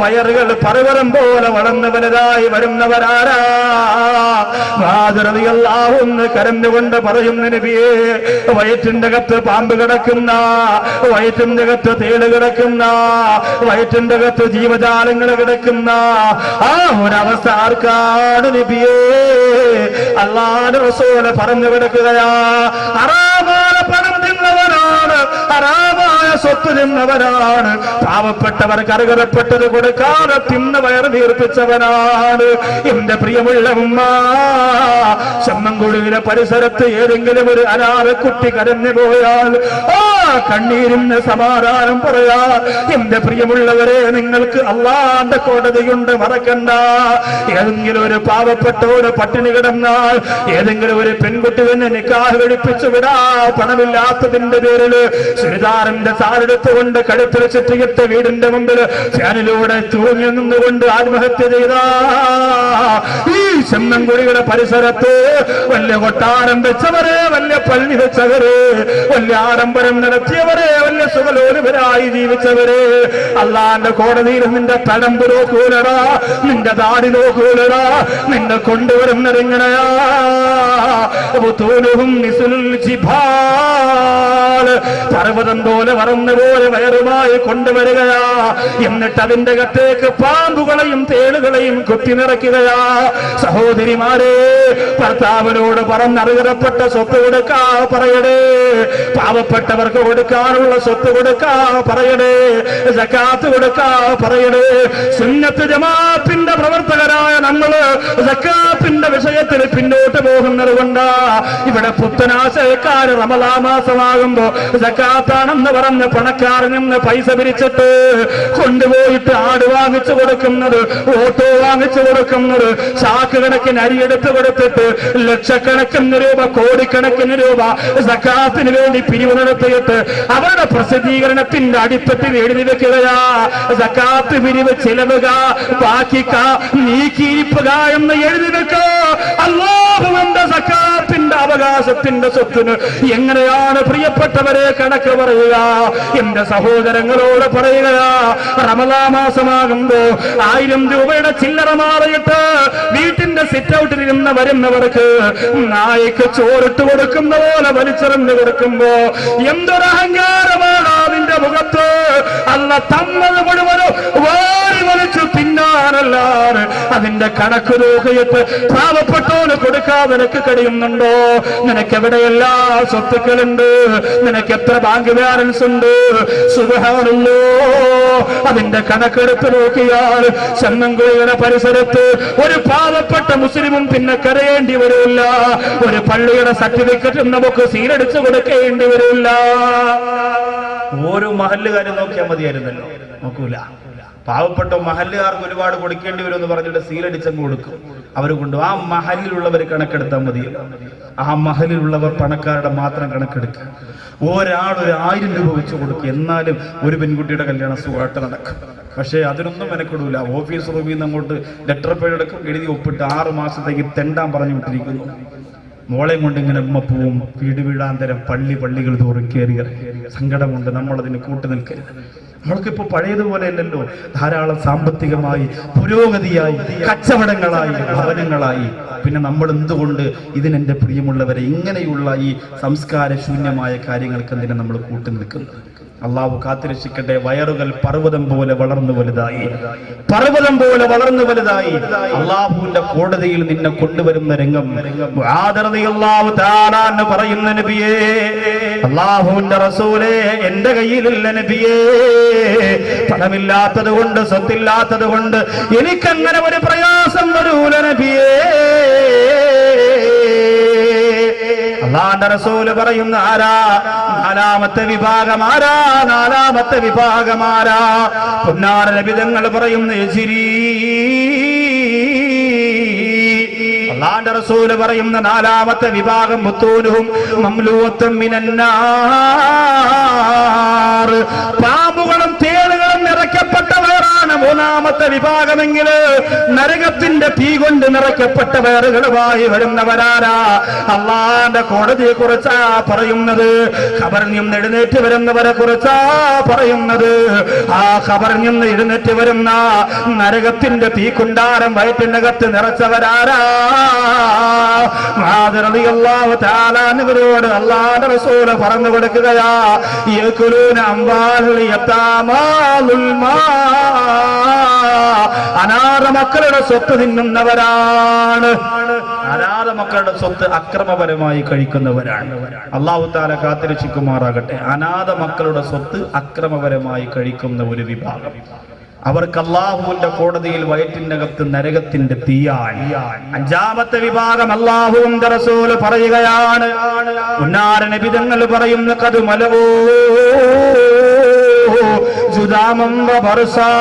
വയറുകൾ പർവ്വതം പോലെ വളർന്നു വലുതായി വരുന്നവരാരാ? ഒന്ന് കരഞ്ഞുകൊണ്ട് പറയുന്ന നബിയേ, വയറ്റിന്റെ അകത്ത് പാമ്പ് കിടക്കുന്ന, വയറ്റിന്റെ അകത്ത് തേള് കിടക്കുന്ന, വയറ്റിന്റെ അകത്ത് ജീവജാലങ്ങൾ കിടക്കുന്ന ആ ഒരവസ്ഥ ആർക്കാണ് നബിയേ? അല്ലാഹുവിന്റെ റസൂൽ പറഞ്ഞു കിടക്കുകയാ. ഹറാമായ പണം തിന്നവരാണ്, ഹറാമായ സ്വത്ത് തിന്നവരാണ്, പാവപ്പെട്ടവർക്ക് അർഹതപ്പെട്ടത് കൊടുക്കാതെ തിന്ന് വയറ് വീർപ്പിച്ചവനാണ്. എന്റെ പ്രിയമുള്ള ഉമ്മ, ചെമ്മൻകുഴിയിലെ പരിസരത്ത് ഏതെങ്കിലും ഒരു അനാഥക്കുട്ടി കരഞ്ഞു പോയാൽ ആ കണ്ണീരിന് സമാധാനം പറയാ. എന്റെ പ്രിയമുള്ളവരെ, നിങ്ങൾക്ക് അല്ലാഹുവിന്റെ കോടതിയുണ്ട്, മറക്കണ്ട. ഏതെങ്കിലും ഒരു പാവപ്പെട്ട ഒരു പട്ടിണി കിടന്നാൽ, ഏതെങ്കിലും ഒരു പെൺകുട്ടി തന്നെ നിക്കാഹ് കഴിപ്പിച്ചു വിടാ പണമില്ലാത്തതിന്റെ പേരിൽ ചുരിദാറിന്റെ സാരെടുത്തുകൊണ്ട് കഴുത്തിൽ ചുറ്റിയിട്ട് വീടിന്റെ മുമ്പിൽ ഫാനിലൂടെ തൂങ്ങി നിന്നുകൊണ്ട് ആത്മഹത്യ ചെയ്ത ഈ ചെമ്മൻകുഴിയുടെ പരിസരത്ത് വലിയ കൊട്ടാരം വെച്ചവരെ, വലിയ പള്ളി വെച്ചവരെ, വലിയ ആഡംബരം നടത്തിയവരെ, വലിയ സുഖലോലുപരായി ജീവിച്ചവരെ, അല്ലാഹുവിന്റെ കോടതിയിൽ നിന്റെ തലമ്പ് നോക്കൂലടാ, നിന്റെ താടി നോക്കൂലടാ, നിന്നെ കൊണ്ടുവരുന്നത് എങ്ങനെയാ? പർവ്വതം പോലെ വളർന്നു പോലെ വയറുമായി കൊണ്ടുവരികയാ. എന്നിട്ട് അതിന്റെ അകത്തേക്ക് പാമ്പുകളെയും തേളുകളെയും കുത്തി നിറയ്ക്കുകയാ. സഹോദരിമാരെ, ഭർത്താവിനോട് പറഞ്ഞറിയപ്പെട്ട സ്വത്ത് കൊടുക്കാ പറയടേ, പാവപ്പെട്ടവർക്ക് കൊടുക്കാനുള്ള സ്വത്ത് കൊടുക്കാ പറയടേ, സക്കാത്ത് കൊടുക്കാ പറയടേ. സുന്നത്ത് ജമാഅത്തിന്റെ പ്രവർത്തകരായ നമ്മള് സക്കാത്തിന്റെ വിഷയത്തിൽ പിന്നോട്ട് പോകുന്നത് കൊണ്ടാ ഇവിടെ പുത്തനാശയക്കാര് റമളാൻ മാസമാകുമ്പോ സക്കാത്താണെന്ന് പറഞ്ഞ് പണക്കാരിൽ നിന്ന് പൈസ പിരിച്ചിട്ട് കൊണ്ടുപോയിട്ട് ആട് വാങ്ങിച്ചു കൊടുക്കുന്നത്, ഓട്ടോ വാങ്ങിച്ചു കൊടുക്കുന്നത്, ചാക്ക് കണക്കിന് അരിയെടുത്ത് കൊടുത്തിട്ട് ലക്ഷക്കണക്കിന് രൂപ, കോടിക്കണക്കിന് രൂപ സക്കാത്തിന് വേണ്ടി പിരിവ് നടത്തിയിട്ട് അവരുടെ പ്രസിദ്ധീകരണത്തിന്റെ അടിത്തട്ടിൽ എഴുതി വെക്കുകയാ. സക്കാത്ത് പിരിവ് ചിലവുക, ബാക്കിക്ക നീക്കിയിരിപ്പുക എന്ന് എഴുതി വെക്കുക. അല്ലാഹുവിന്റെ സക്കാത്തിന്റെ അവകാശത്തിന്റെ സ്വത്തിന് എങ്ങനെയാണ് പ്രിയപ്പെട്ടവരെ കണക്ക് പറയുക? എന്റെ സഹോദരങ്ങളോട് പറയുക, റമളാൻ മാസമാകുമ്പോ 1000 രൂപയുടെ ചില്ലറ മാറിയിട്ട് വീട്ടിന്റെ സിറ്റ് ഔട്ടിലിരുന്ന വരുന്നവർക്ക് നായ്ക്ക് ചോറിട്ട് കൊടുക്കുന്ന പോലെ വലിച്ചെറിഞ്ഞു കൊടുക്കുമ്പോ എന്തൊരു അഹങ്കാരമാണ് അതിന്റെ മുഖത്ത്! അല്ല തന്നത് മുഴുവനും വാരി വലിച്ചു തിന്നാനല്ലാതെ അതിന്റെ കണക്ക് നോക്കിയിട്ട് പാവപ്പെട്ടോന് കൊടുക്കാൻ നിനക്ക് കഴിയുന്നുണ്ടോ? നിനക്ക് എവിടെയെല്ലാ സ്വത്തുക്കളുണ്ട്? നിനക്ക് എത്ര ബാങ്ക് ബാലൻസ് ഉണ്ട്? സുബ്ഹാനല്ലാഹ്, അതിന്റെ കണക്കെടുത്ത് നോക്കിയാൽ ചെമ്മൻകുഴിയുടെ പരിസരത്ത് ഒരു പാവപ്പെട്ട മുസ്ലിമും പിന്നെ കരയേണ്ടി വരില്ല. ഒരു പള്ളിയുടെ സർട്ടിഫിക്കറ്റ് നമുക്ക് സീലടിച്ചു കൊടുക്കേണ്ടി വരില്ല. ഓരോ മഹല്ലുകാരും നോക്കിയാൽ മതിയായിരുന്നല്ലോ, നോക്കൂല. പാവപ്പെട്ട മഹല്ലുകാർക്ക് ഒരുപാട് കൊടുക്കേണ്ടി വരും എന്ന് പറഞ്ഞിട്ട് സീലടിച്ചങ്ങ് കൊടുക്കും. അവർ കൊണ്ട് ആ മഹലിലുള്ളവർ കണക്കെടുത്താൽ മതി. ആ മഹലിലുള്ളവർ പണക്കാരുടെ മാത്രം കണക്കെടുക്കുക. ഒരാൾ 1000 രൂപ വെച്ച് കൊടുക്കുക. എന്നാലും ഒരു പെൺകുട്ടിയുടെ കല്യാണം സുഖമായിട്ട് നടക്കും. പക്ഷേ അതിനൊന്നും മെനക്കെടൂല. ഓഫീസ് റൂമിൽ നിന്ന് അങ്ങോട്ട് ലെറ്റർ പേഡ് എടുക്കും, എഴുതി ഒപ്പിട്ട് 6 മാസത്തേക്ക് തെണ്ടാൻ പറഞ്ഞു വിട്ടിരിക്കുന്നു. മോളെയും കൊണ്ട് ഇങ്ങനെ ഉമ്മ പോവും. വീടാന്തരം പള്ളികൾ തോറും കയറി സങ്കടമുണ്ട്. നമ്മളതിന് കൂട്ടു നിൽക്കരുത്. നമ്മൾക്കിപ്പോ പഴയതുപോലെ അല്ലല്ലോ. ധാരാളം സാമ്പത്തികമായി പുരോഗതിയായി, കച്ചവടങ്ങളായി, ഭവനങ്ങളായി. പിന്നെ നമ്മൾ എന്തുകൊണ്ട് ഇതിനെന്റെ പ്രിയമുള്ളവരെ ഇങ്ങനെയുള്ള ഈ സംസ്കാര ശൂന്യമായ കാര്യങ്ങൾക്ക് എന്തിനാ നമ്മൾ കൂട്ടു നിൽക്കുന്നത്? അള്ളാഹു കാത്തിരക്ഷിക്കട്ടെ. വയറുകൾ പർവ്വതം പോലെ വളർന്നു വലുതായി, പർവ്വതം പോലെ വളർന്നു വലുതായി അള്ളാഹുവിന്റെ കോടതിയിൽ നിന്നെ കൊണ്ടുവരുന്ന രംഗം പറയുന്ന നബിയേ, അള്ളാഹുവിന്റെ റസൂലേ, എന്റെ കയ്യിലുള്ള നബിയേ, പണമില്ലാത്തത് കൊണ്ട്, സ്വത്തില്ലാത്തത് കൊണ്ട് എനിക്കങ്ങനെ ഒരു പ്രയാസം വരൂല നബിയേ. അല്ലാഹുവിന്റെ റസൂല് പറയുന്ന ആരാ? നാലാമത്തെ വിഭാഗം ആരാ? നാലാമത്തെ വിഭാഗം ആരാ? പുന്നാര നബി തങ്ങൾ പറയുന്ന യസിരി. അല്ലാഹുവിന്റെ റസൂല് പറയുന്ന നാലാമത്തെ വിഭാഗം മുത്തൂനുഹും മംലൂഅത്തും മിനന്നാർ, പാമ്പുകളും തേളുകളും നിറയ്ക്കുന്ന നിറയ്ക്കപ്പെട്ടവരാണ് മൂന്നാമത്തെ വിഭാഗമെങ്കിൽ നരകത്തിന്റെ തീ കൊണ്ട് നിറയ്ക്കപ്പെട്ട വയറുകളുമായി വരുന്നവരാരാ? അള്ളാന്റെ കോടതിയെ കുറിച്ചാ പറയുന്നത്. ഖബറിൽ നിന്ന് എഴുന്നേറ്റ് വരുന്നവരെ കുറിച്ചാ പറയുന്നത്. ആ ഖബറിൽ നിന്ന് എഴുന്നേറ്റ് വരുന്ന നരകത്തിന്റെ തീക്കുണ്ടാരം വയറ്റിനകത്ത് നിറച്ചവരാരാ? റളിയല്ലാഹു തആല അൻഹുവരോട് അല്ലാഹുവിന്റെ റസൂൽ പറഞ്ഞു കൊടുക്കുകയാ, യകുലൂന അംവാലുൽ യതാമാ ളുൽമാ, അനാഥ മക്കളുടെ സ്വത്ത് തിന്നുന്നവരാണ്. അനാഥ മക്കളുടെ സ്വത്ത് അക്രമപരമായി കഴിക്കുന്നവരാണ്. അല്ലാഹു തആല കാത്തിരക്ഷിക്കുമാറാകട്ടെ. അനാഥ മക്കളുടെ സ്വത്ത് അക്രമപരമായി കഴിക്കുന്ന ഒരു വിഭാഗം, അവർക്ക് അല്ലാഹുവിന്റെ കോടതിയിൽ വയറ്റിനകത്ത് നരകത്തിന്റെ തീയാണ്. അഞ്ചാമത്തെ വിഭാഗം അല്ലാഹുവിന്റെ റസൂൽ പറയുകയാണ്, ഉന്നാര നബി തങ്ങൾ പറയുന്ന കതുമലവോ ജുദാമം വബർസാ,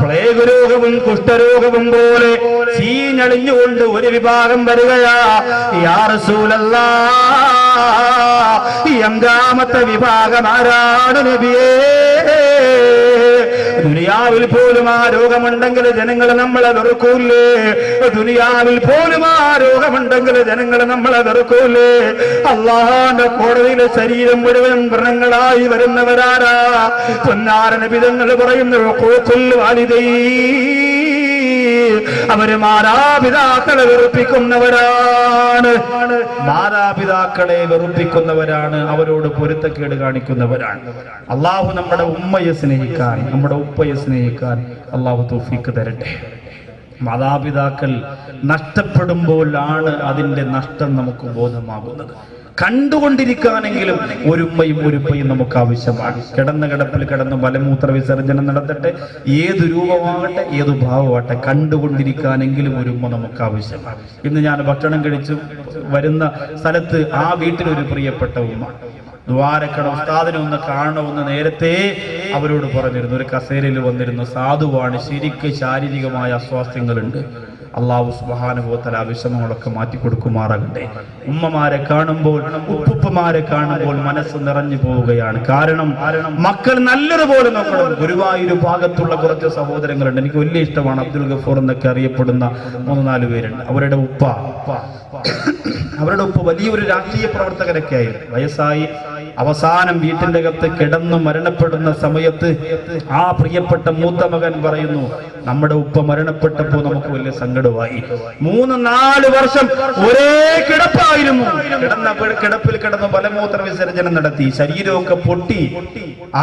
പ്ലേഗ് രോഗവും കുഷ്ഠരോഗവും പോലെ ചീഞ്ഞളിഞ്ഞുകൊണ്ട് ഒരു വിഭാഗം വരികയാ. യാ റസൂലല്ലാഹ്, ഈ അഞ്ചാമത്തെ വിഭാഗം ആരാണ് നബിയേ? ദുനിയാവിൽ പോലും ആ രോഗമുണ്ടെങ്കിൽ ജനങ്ങൾ നമ്മളെ വെറുക്കൂലേ? ദുനിയാവിൽ പോലും ആ രോഗമുണ്ടെങ്കിൽ ജനങ്ങൾ നമ്മളെ വെറുക്കൂലേ? അല്ലാഹുവിന്റെ കോടതിയിലെ ശരീരം മുഴുവൻ വ്രണങ്ങളായി വരുന്നവരാരാ? പൊന്നാര നബി തങ്ങൾ പറയുന്നു, ഖുത്തുൽ വാലിദൈ, അവര് മാതാപിതാക്കളെ വെറുപ്പിക്കുന്നവരാണ്. മാതാപിതാക്കളെ വെറുപ്പിക്കുന്നവരാണ്, അവരോട് പൊരുത്തക്കേട് കാണിക്കുന്നവരാണ്. അള്ളാഹു നമ്മുടെ ഉമ്മയെ സ്നേഹിക്കാൻ, നമ്മുടെ ഉപ്പയെ സ്നേഹിക്കാൻ അള്ളാഹു തൗഫീഖ് തരട്ടെ. മാതാപിതാക്കൾ നഷ്ടപ്പെടുമ്പോഴാണ് അതിന്റെ നഷ്ടം നമുക്ക് ബോധമാകുന്നത്. കണ്ടുകൊണ്ടിരിക്കാനെങ്കിലും ഒരു ഉമ്മയും ഒരു ഉപ്പയും നമുക്ക് ആവശ്യമാണ്. കിടന്ന കിടപ്പിൽ കിടന്ന് മലമൂത്ര വിസർജനം നടത്തട്ടെ, ഏത് രൂപമാകട്ടെ, ഏത് ഭാവമാകട്ടെ, കണ്ടുകൊണ്ടിരിക്കാനെങ്കിലും ഒരു ഉമ്മ നമുക്ക് ആവശ്യമാണ്. ഇന്ന് ഞാൻ ഭക്ഷണം കഴിച്ചു വരുന്ന സ്ഥലത്ത് ആ വീട്ടിലൊരു പ്രിയപ്പെട്ട ഉമ്മ ദ്വാരക്കണം, ഉസ്താദിനെ ഒന്ന് കാണണമെന്ന് നേരത്തെ അവരോട് പറഞ്ഞിരുന്നു. ഒരു കസേരയിൽ വന്നിരുന്നു, സാധുവാണ്, ശരിക്ക് ശാരീരികമായ അസ്വാസ്ഥ്യങ്ങളുണ്ട്. അല്ലാഹു സുബ്ഹാനഹു വ തആല വിഷമങ്ങളൊക്കെ മാറ്റിക്കൊടുക്കുമാറാകട്ടെ. ഉമ്മമാരെ കാണുമ്പോൾ, ഉപ്പുപ്പമാരെ കാണുമ്പോൾ മനസ്സ് നിറഞ്ഞു പോവുകയാണ്. കാരണം മക്കൾ നല്ലതുപോലെ നോക്കണം. ഗുരുവായൂർ ഭാഗത്തുള്ള കുറച്ച് സഹോദരങ്ങളുണ്ട്, എനിക്ക് വലിയ ഇഷ്ടമാണ്. അബ്ദുൽ ഗഫൂർ എന്നൊക്കെ അറിയപ്പെടുന്ന 3-4 പേരുണ്ട്. അവരുടെ ഉപ്പ വലിയൊരു രാഷ്ട്രീയ പ്രവർത്തകരൊക്കെ ആയിരുന്നു. വയസ്സായി അവസാനം വീട്ടിന്റെ അകത്ത് കിടന്നു മരണപ്പെടുന്ന സമയത്ത് ആ പ്രിയപ്പെട്ട മൂത്ത മകൻ പറയുന്നു, നമ്മുടെ ഉപ്പ മരണപ്പെട്ടപ്പോ നമുക്ക് വലിയ സങ്കടമായി. 3-4 വർഷം ഒരേ കിടപ്പായിരുന്നു. കിടപ്പിൽ കിടന്ന് മലമൂത്ര വിസർജനം നടത്തി, ശരീരമൊക്കെ പൊട്ടി.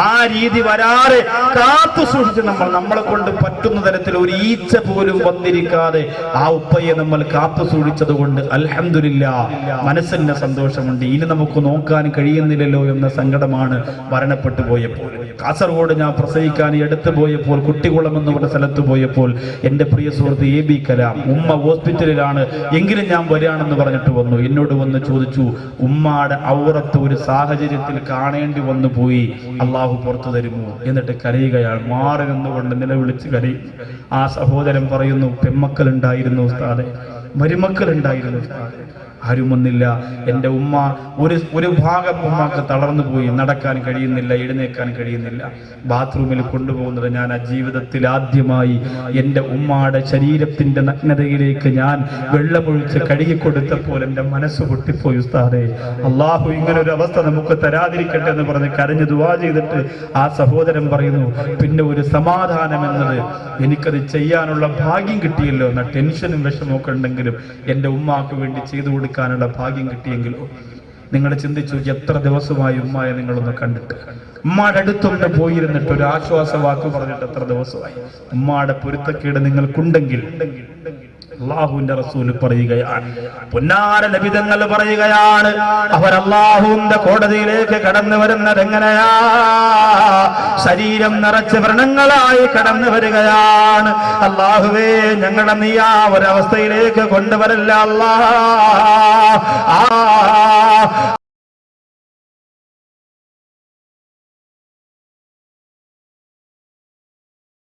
ആ രീതി വരാതെ കാത്തു സൂക്ഷിച്ച് നമ്മളെ കൊണ്ട് പറ്റുന്ന തരത്തിൽ ഒരു ഈച്ച പോലും വന്നിരിക്കാതെ ആ ഉപ്പയെ നമ്മൾ കാത്തു സൂക്ഷിച്ചത് കൊണ്ട് അൽഹംദുലില്ലാഹ് മനസ്സിന് സന്തോഷമുണ്ട്. ഇനി നമുക്ക് നോക്കാൻ കഴിയുന്നില്ലല്ലോ എന്ന സങ്കടമാണ് മരണപ്പെട്ടു പോയപ്പോൾ. കാസർഗോഡ് ഞാൻ പ്രസവിക്കാൻ എടുത്തു പോയപ്പോൾ, കുട്ടികുളം എന്ന് പറഞ്ഞ സ്ഥലത്ത് പോയപ്പോൾ എന്റെ പ്രിയ സുഹൃത്ത് AB കലാം, ഉമ്മ ഹോസ്പിറ്റലിലാണ്, എങ്കിലും ഞാൻ വരികയാണെന്ന് പറഞ്ഞിട്ട് വന്നു. എന്നോട് വന്ന് ചോദിച്ചു, ഉമ്മാടെ ഔറത്ത് ഒരു സാഹചര്യത്തിൽ കാണേണ്ടി വന്നു പോയി, അള്ളാഹു പുറത്തു തരുമോ? എന്നിട്ട് കരയുകയാണ്, മാറി നിന്നുകൊണ്ട് നിലവിളിച്ച് കരയും. ആ സഹോദരൻ പറയുന്നു, പെമ്മക്കളുണ്ടായിരുന്നു ഉസ്താദെ, മരുമക്കളുണ്ടായിരുന്നു ഉസ്താദെ, ആരും വന്നില്ല. എൻ്റെ ഉമ്മ ഒരു ഭാഗം ഉമ്മാക്ക് തളർന്നു പോയി, നടക്കാൻ കഴിയുന്നില്ല, എഴുന്നേക്കാൻ കഴിയുന്നില്ല. ബാത്റൂമിൽ കൊണ്ടുപോകുന്നത് ഞാൻ ആ ജീവിതത്തിൽ ആദ്യമായി എൻ്റെ ഉമ്മാടെ ശരീരത്തിന്റെ നഗ്നതയിലേക്ക് ഞാൻ വെള്ളമൊഴിച്ച് കഴുകിക്കൊടുത്തപ്പോൾ എൻ്റെ മനസ്സ് പൊട്ടിപ്പോയി ഉസ്താദേ. അള്ളാഹു ഇങ്ങനെ ഒരു അവസ്ഥ നമുക്ക് തരാതിരിക്കട്ടെ എന്ന് പറഞ്ഞ് കരഞ്ഞ് ദുആ ചെയ്തിട്ട് ആ സഹോദരൻ പറയുന്നു, പിന്നെ ഒരു സമാധാനം എന്നത് എനിക്കത് ചെയ്യാനുള്ള ഭാഗ്യം കിട്ടിയല്ലോ എന്ന ടെൻഷനും വിഷമമൊക്കെ ഉണ്ടെങ്കിലും എൻ്റെ ഉമ്മാക്ക് വേണ്ടി ചെയ്തു കൊടുക്കാനുള്ള ഭാഗ്യം കിട്ടിയെങ്കിലോ. നിങ്ങൾ ചിന്തിച്ചു, എത്ര ദിവസമായി ഉമ്മയെ നിങ്ങളൊന്ന് കണ്ടിട്ട്, ഉമ്മാടെ അടുത്തൊന്ന് പോയിരുന്നിട്ട് ഒരു ആശ്വാസ വാക്ക് പറഞ്ഞിട്ട് എത്ര ദിവസമായി? ഉമ്മാടെ പൊരുത്തക്കേട് നിങ്ങൾക്കുണ്ടെങ്കിൽ അല്ലാഹുവിന്റെ റസൂൽ പറയുകയാണ്, പൊന്നാര നബി തങ്ങൾ പറയുകയാണ്, അവർ അല്ലാഹുവിന്റെ കോടതിയിലേക്ക് കടന്നു വരുന്നത് എങ്ങനെയാ? ശരീരം നിറച്ച് വ്രണങ്ങളായി കടന്നു വരികയാണ്. അല്ലാഹുവേ, ഞങ്ങളെ നീ ആ ഒരവസ്ഥയിലേക്ക് കൊണ്ടുവരല്ല അല്ലാഹ്.